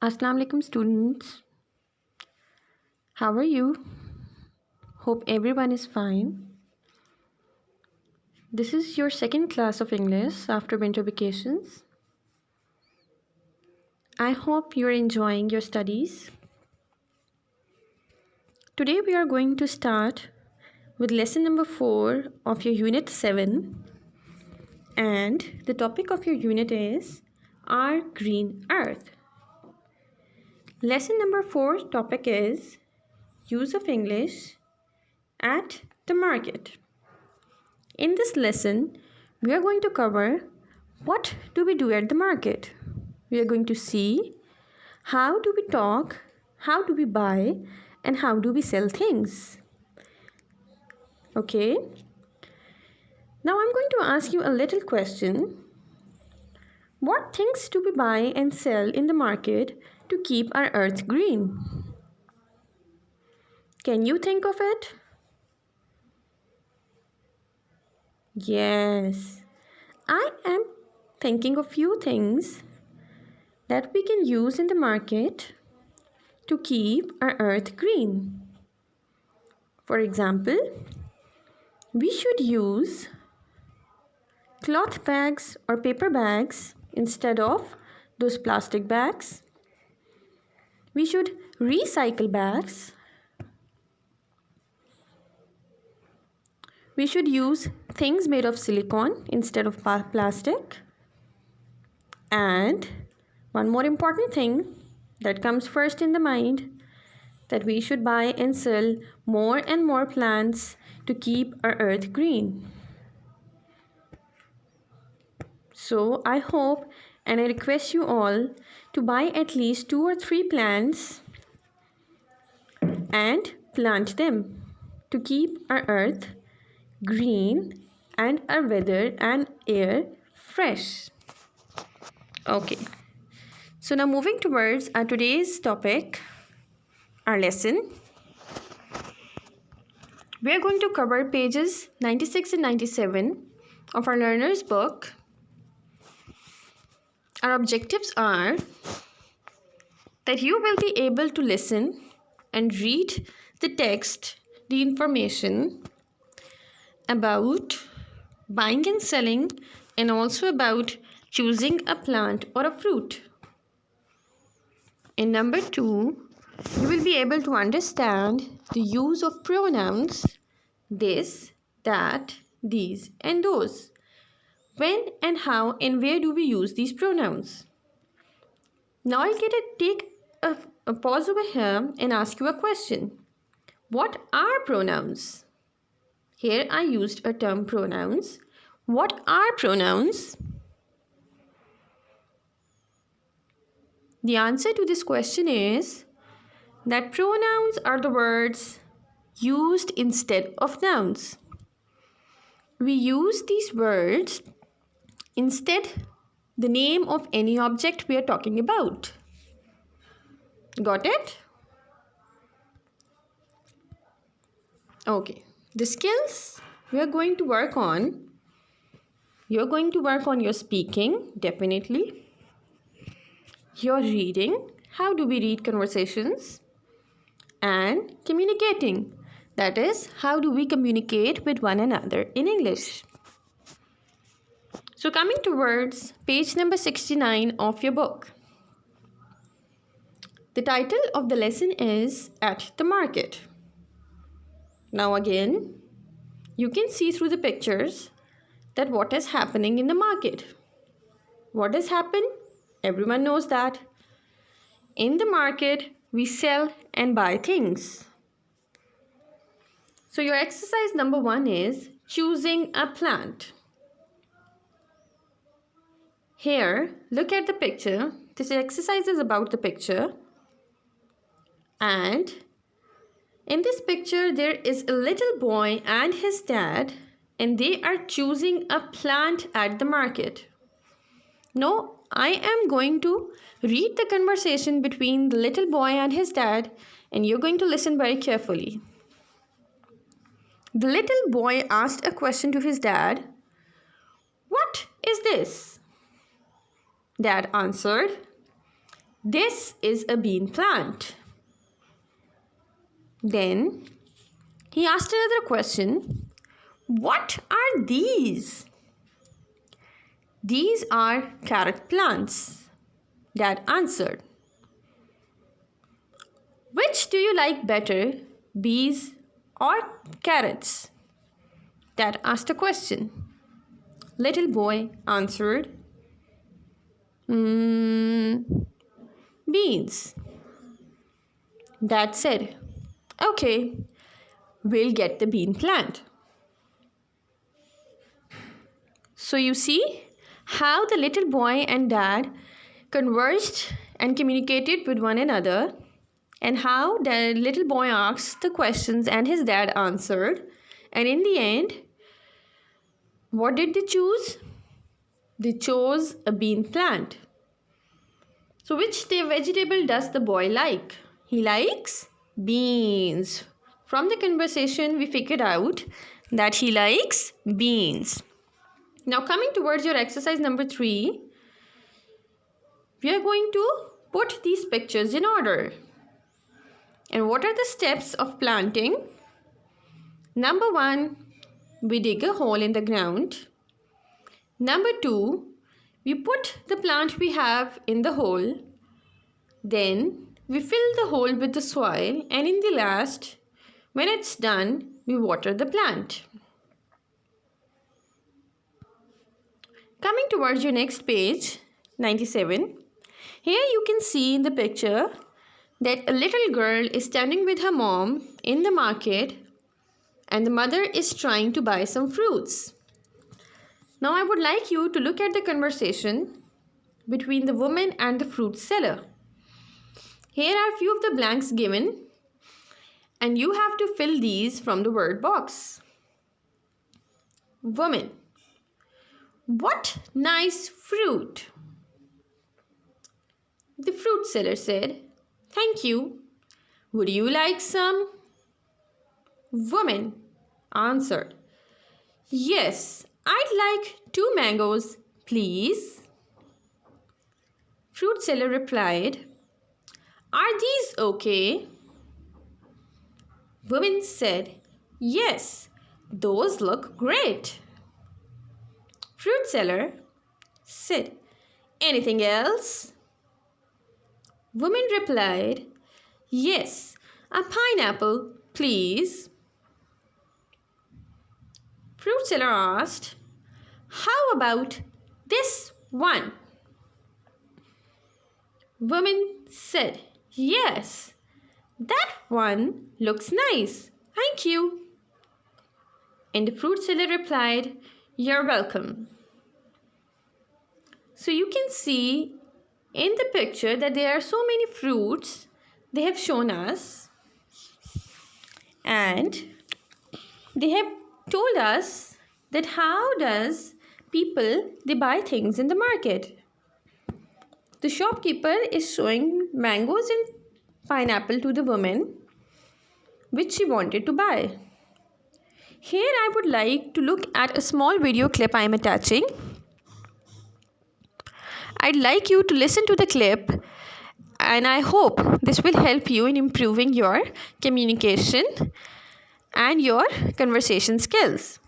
Assalamu alaikum students. How are you? Hope everyone is fine. This is your second class of English after winter vacations. I hope you're enjoying your studies. Today we are going to start with lesson number 4 of your unit 7, and the topic of your unit is Our Green Earth. Lesson number 4 topic is Use of English at the market. In this lesson, we are going to cover what do we do at the market. We are going to see how do we talk, how do we buy, and how do we sell things. Okay. Now I'm going to ask you a little question. What things do we buy and sell in the market to keep our earth green? Can you think of it? Yes, I am thinking of few things that we can use in the market to keep our earth green. For example, we should use cloth bags or paper bags instead of those plastic bags. We should recycle bags. We should use things made of silicone instead of plastic. And one more important thing that comes first in the mind, that we should buy and sell more and more plants to keep our earth green. So I hope and I request you all to buy at least 2 or 3 plants and plant them to keep our earth green and our weather and air fresh. Okay, so now moving towards our today's topic, our lesson. We are going to cover pages 96 and 97 of our learner's book. Our objectives are that you will be able to listen and read the text, the information about buying and selling, and also about choosing a plant or a fruit. In number 2, you will be able to understand the use of pronouns this, that, these, and those. When and how and where do we use these pronouns? Now I'll take a pause over here and ask you a question. What are pronouns? Here I used a term pronouns. What are pronouns? The answer to this question is that pronouns are the words used instead of nouns. We use these words instead the name of any object we are talking about. Got it? Okay. The skills we are going to work on. You're going to work on your speaking, definitely. Your reading. How do we read conversations? And communicating. That is, how do we communicate with one another in English? So coming towards page number 69 of your book. The title of the lesson is At the Market. Now again, you can see through the pictures that what is happening in the market. What has happened? Everyone knows that. In the market, we sell and buy things. So your exercise number 1 is choosing a plant. Here, look at the picture. This exercise is about the picture. And in this picture, there is a little boy and his dad, and they are choosing a plant at the market. Now, I am going to read the conversation between the little boy and his dad, and you're going to listen very carefully. The little boy asked a question to his dad. What is this? Dad answered, This is a bean plant. Then he asked another question. What are these? These are carrot plants. Dad answered. Which do you like better, bees or carrots? Dad asked a question. Little boy answered, beans. Dad said, okay, we'll get the bean plant. So you see how the little boy and dad conversed and communicated with one another, and how the little boy asked the questions and his dad answered. And in the end, what did they choose? They chose a bean plant. So which vegetable does the boy like? He likes beans. From the conversation, we figured out that he likes beans. Now coming towards your exercise number 3, we are going to put these pictures in order. And what are the steps of planting? Number 1, we dig a hole in the ground. Number 2, we put the plant we have in the hole. Then we fill the hole with the soil, and in the last, when it's done, we water the plant. Coming towards your next page, 97. Here you can see in the picture that a little girl is standing with her mom in the market, and the mother is trying to buy some fruits. Now I would like you to look at the conversation between the woman and the fruit seller. Here are a few of the blanks given, and you have to fill these from the word box. Woman: what nice fruit. The fruit seller said, thank you. Would you like some? Woman answered, yes, I'd like 2 mangoes, please. Fruit seller replied, are these okay? Woman said, yes, those look great. Fruit seller said, anything else? Woman replied, yes, a pineapple, please. Fruit seller asked, how about this one? Woman said, yes, that one looks nice, thank you. And the fruit seller replied, you're welcome. So you can see in the picture that there are so many fruits they have shown us, and they have told us that how does people they buy things in the market. The shopkeeper is showing mangoes and pineapple to the woman which she wanted to buy. Here I would like to look at a small video clip I am attaching. I'd like you to listen to the clip, and I hope this will help you in improving your communication and your conversation skills.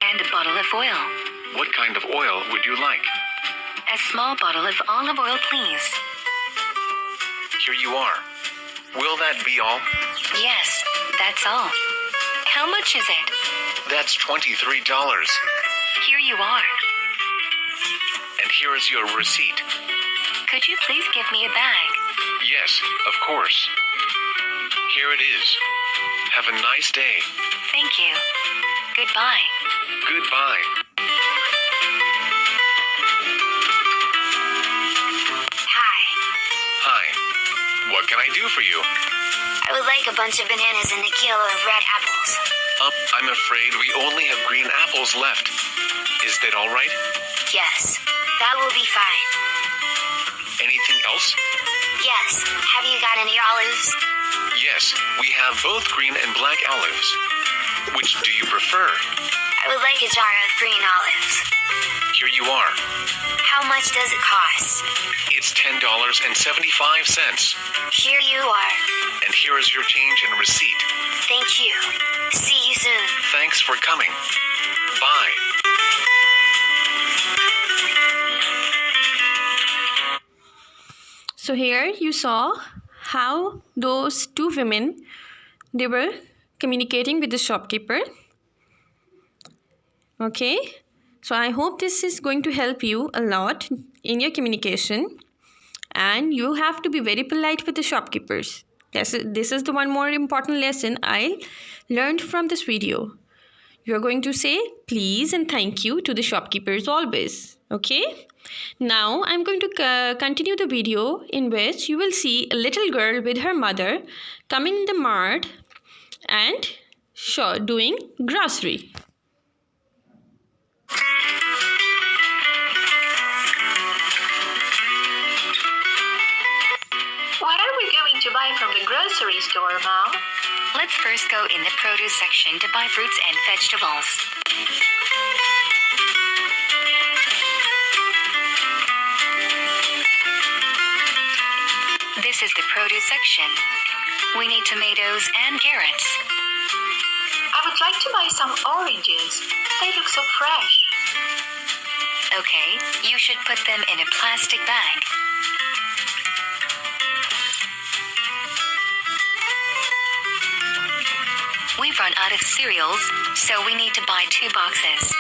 And a bottle of oil. What kind of oil would you like? A small bottle of olive oil, please. Here you are. Will that be all? Yes, that's all. How much is it? That's $23. Here you are. And here is your receipt. Could you please give me a bag? Yes, of course. Here it is. Have a nice day. Thank you. Goodbye. Goodbye. Hi. Hi. What can I do for you? I would like a bunch of bananas and a kilo of red apples. I'm afraid we only have green apples left. Is that all right? Yes, that will be fine. Anything else? Yes, have you got any olives? Yes, we have both green and black olives. Which do you prefer? I would like a jar of green olives. Here you are. How much does it cost? It's $10.75. Here you are. And here is your change and receipt. Thank you. See you soon. Thanks for coming. Bye. So here you saw how those two women, they were communicating with the shopkeeper. Okay, so I hope this is going to help you a lot in your communication, and you have to be very polite with the shopkeepers. This is the one more important lesson I learned from this video. You are going to say please and thank you to the shopkeepers always. Okay, now I'm going to continue the video in which you will see a little girl with her mother coming in the mart and doing grocery. What are we going to buy from the grocery store, Mom? Let's first go in the produce section to buy fruits and vegetables. This is the produce section. We need tomatoes and carrots. I would like to buy some oranges. They look so fresh. Okay, you should put them in a plastic bag. We've run out of cereals, so we need to buy 2 boxes.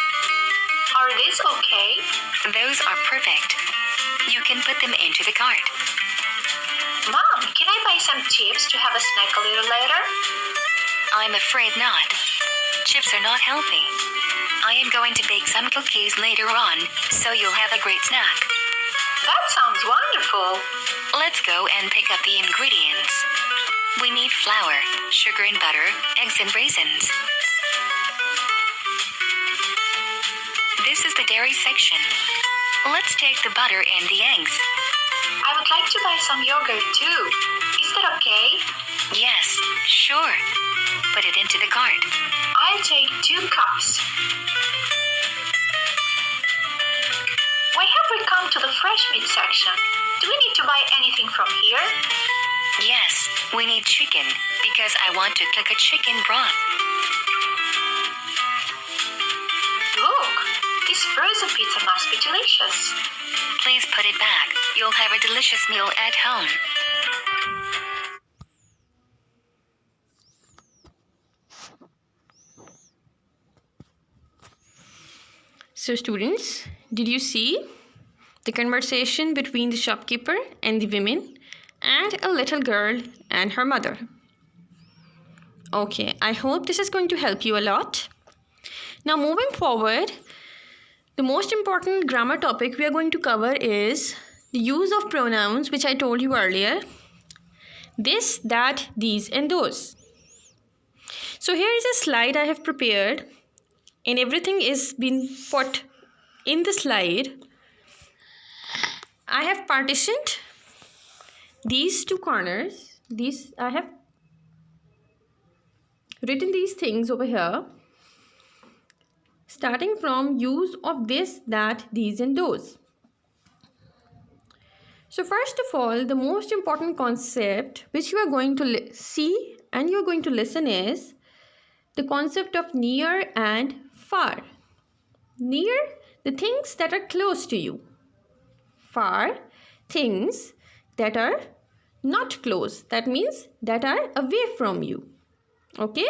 Are these okay? Those are perfect. You can put them into the cart. Mom, can I buy some chips to have a snack a little later? I'm afraid not. Chips are not healthy. I am going to bake some cookies later on, so you'll have a great snack. That sounds wonderful. Let's go and pick up the ingredients. We need flour, sugar and butter, eggs and raisins. This is the dairy section. Let's take the butter and the eggs. I would like to buy some yogurt too. Is that okay? Yes, sure. Put it into the cart. I'll take 2 cups. Why have we come to the fresh meat section? Do we need to buy anything from here? Yes, we need chicken because I want to cook a chicken broth. Look, this frozen pizza must be delicious. Please put it back. You'll have a delicious meal at home. So students, did you see the conversation between the shopkeeper and the women and a little girl and her mother? Okay, I hope this is going to help you a lot. Now moving forward, the most important grammar topic we are going to cover is the use of pronouns, which I told you earlier. This, that, these and those. So here is a slide I have prepared and everything is been put in the slide. I have partitioned these 2 corners. I have written these things over here, starting from use of this, that, these and those. So first of all, the most important concept which you are going to see and you are going to listen is the concept of near and far. Near, the things that are close to you. Far, things that are not close. That means that are away from you. Okay?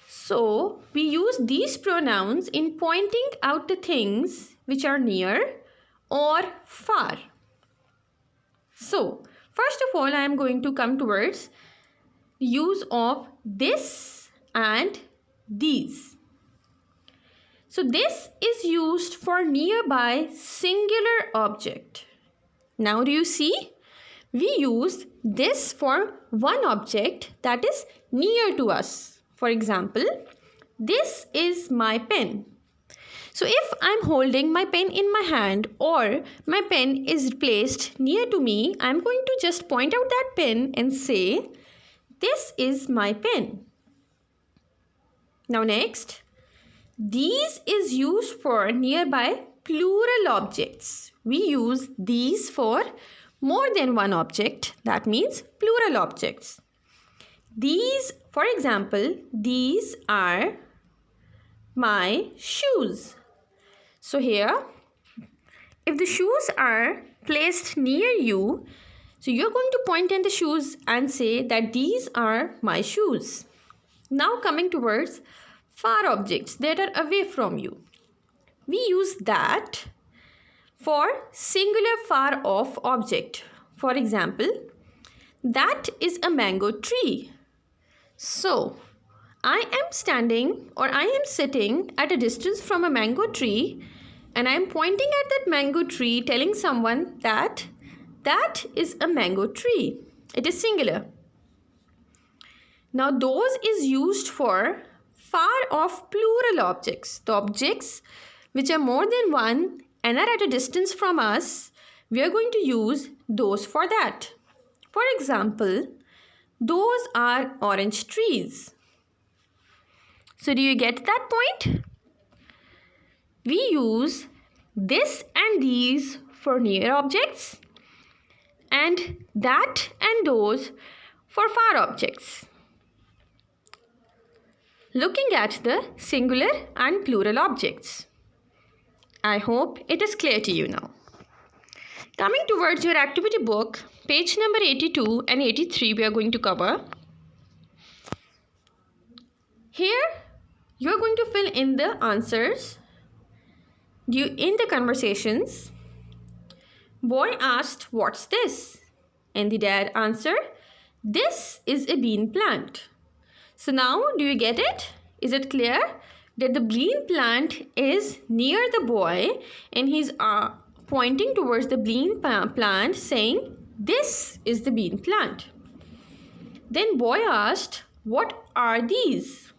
So we use these pronouns in pointing out the things which are near or far. So first of all, I am going to come towards the use of this and these. So this is used for nearby singular object. Now do you see? We use this for one object that is near to us. For example, this is my pen. So if I'm holding my pen in my hand or my pen is placed near to me, I'm going to just point out that pen and say, this is my pen. Now next, these is used for nearby plural objects. We use these for more than one object. That means plural objects. These, for example, these are my shoes. So here, if the shoes are placed near you, so you're going to point at the shoes and say that these are my shoes. Now coming towards far objects that are away from you. We use that for singular far off object. For example, that is a mango tree. So, I am standing or I am sitting at a distance from a mango tree and I am pointing at that mango tree telling someone that that is a mango tree. It is singular. Now, those is used for far off plural objects. The objects which are more than one and are at a distance from us, we are going to use those for that. For example, those are orange trees. So do you get that point? We use this and these for near objects and that and those for far objects. Looking at the singular and plural objects. I hope it is clear to you now. Coming towards your activity book, page number 82 and 83 we are going to cover. Here you are going to fill in the answers in the conversations. Boy asked, "What's this?" And the dad answered, "This is a bean plant." So now do you get it? Is it clear that the bean plant is near the boy and he's pointing towards the bean plant saying, "This is the bean plant." Then boy asked, "What are these?"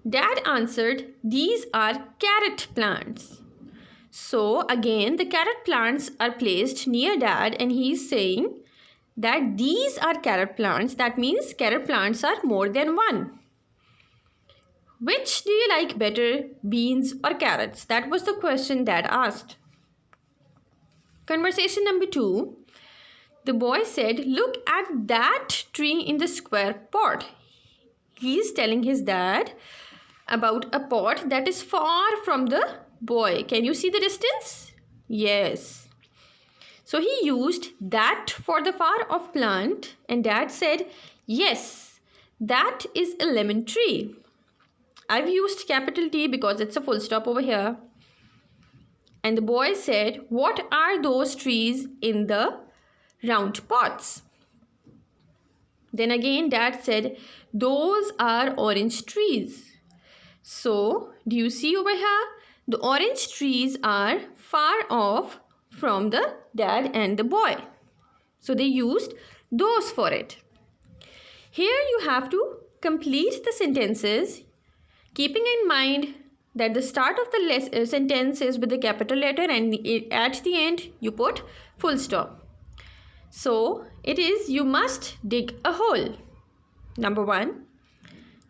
Dad answered, "These are carrot plants." So again the carrot plants are placed near dad and he's saying that these are carrot plants. That means carrot plants are more than one. Which do you like better, beans or carrots? That was the question dad asked. Conversation number 2. The boy said, "Look at that tree in the square pot." He is telling his dad about a pot that is far from the boy. Can you see the distance? Yes. So he used that for the far off plant and dad said, "Yes, that is a lemon tree." I've used capital T because it's a full stop over here. And the boy said, "What are those trees in the round pots?" Then again dad said, "Those are orange trees." So do you see over here? The orange trees are far off from the dad and the boy. So they used those for it. Here you have to complete the sentences, keeping in mind that the start of the sentence is with the capital letter and at the end you put full stop. So it is, you must dig a hole. Number 1.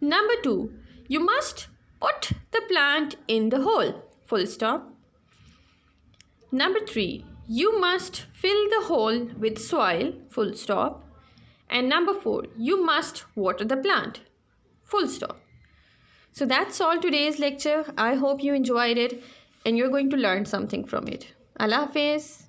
Number 2, you must put the plant in the hole. Full stop. Number 3, you must fill the hole with soil. Full stop. And number 4, you must water the plant. Full stop. So that's all today's lecture. I hope you enjoyed it and you're going to learn something from it. Allah Hafiz.